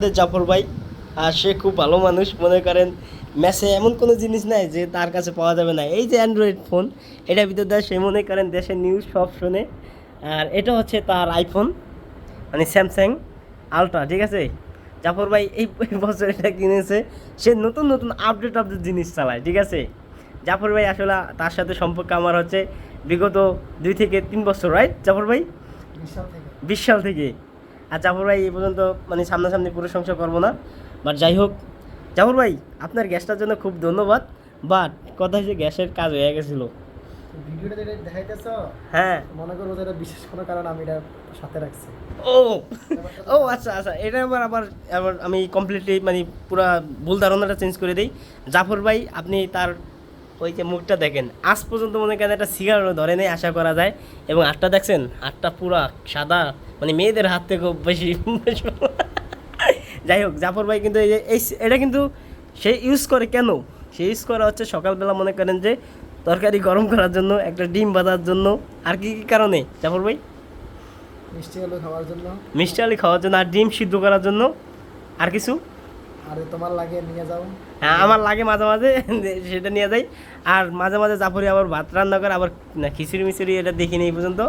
জাফর ভাই আর সে খুব ভালো মানুষ মনে করেন ম্যাচে এমন কোনো জিনিস নাই যে তার কাছে পাওয়া যাবে না এই যে অ্যান্ড্রয়েড ফোন এটার ভিতর দিয়ে সে মনে করেন দেশের নিউজ সব শোনে আর এটা হচ্ছে তার আইফোন মানে স্যামসাং আলট্রা ঠিক আছে জাফর ভাই এই বছর এটা কিনেছে সে নতুন নতুন আপডেট জিনিস চালায় ঠিক আছে জাফর ভাই আসলে তার সাথে সম্পর্ক আমার হচ্ছে বিগত 2 থেকে 3 বছর রাইট জাফর ভাই 20 সাল থেকে আর জাফর ভাই এই পর্যন্ত মানে সামনাসামনি প্রশংসা করবো না বাট যাই হোক জাফর ভাই আপনার গ্যাসটার জন্য খুব ধন্যবাদ বাট কথা হচ্ছে গ্যাসের কাজ হয়ে গেছিলো ভিডিওটা যেটা দেখাইতেছো হ্যাঁ মনে করবো যে এটা বিশেষ কোনো কারণ আমি এটা সাথে রাখছি। ও ও আচ্ছা আচ্ছা এটা আবার আবার আবার আমি কমপ্লিটলি মানে পুরা ভুল ধারণাটা চেঞ্জ করে দিই জাফর ভাই আপনি তার ওই যে মুখটা দেখেন আজ পর্যন্ত মনে করেন একটা সিগারেটও ধরে নেই আশা করা যায় এবং হাতটা দেখছেন হাতটা পুরা সাদা মানে মেয়েদের হাত থেকেও বেশি যাই হোক জাফর ভাই কিন্তু এই যে এটা কিন্তু সে ইউজ করে কেন সে ইউজ করা হচ্ছে সকালবেলা মনে করেন যে তরকারি গরম করার জন্য একটা ডিম বাঁধার জন্য আর কি কি কারণে জাফর ভাই মিষ্টি আলু খাওয়ার জন্য, মিষ্টি আলু খাওয়ার জন্য আর ডিম সিদ্ধ করার জন্য আর কিছু আর তোমার লাগে নিয়ে যাও। হ্যাঁ আমার লাগে মাঝে মাঝে সেটা নিয়ে যাই আর মাঝে মাঝে জাফরি আবার ভাত রান্না করে আবার না খিচুড়ি মিচুড়ি এটা দেখিনি এই পর্যন্ত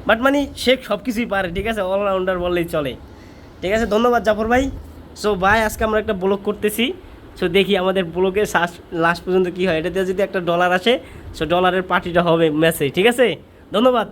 বাট মানে সে সব কিছুই পারে ঠিক আছে অলরাউন্ডার বললেই চলে ঠিক আছে ধন্যবাদ জাফর ভাই সো ভাই আজকে আমরা একটা ব্লগ করতেছি সো দেখি আমাদের ব্লগের লাস্ট পর্যন্ত কী হয় এটা দিয়ে যদি একটা ডলার আসে সো ডলারের পার্টিটা হবে ম্যাচে ঠিক আছে ধন্যবাদ।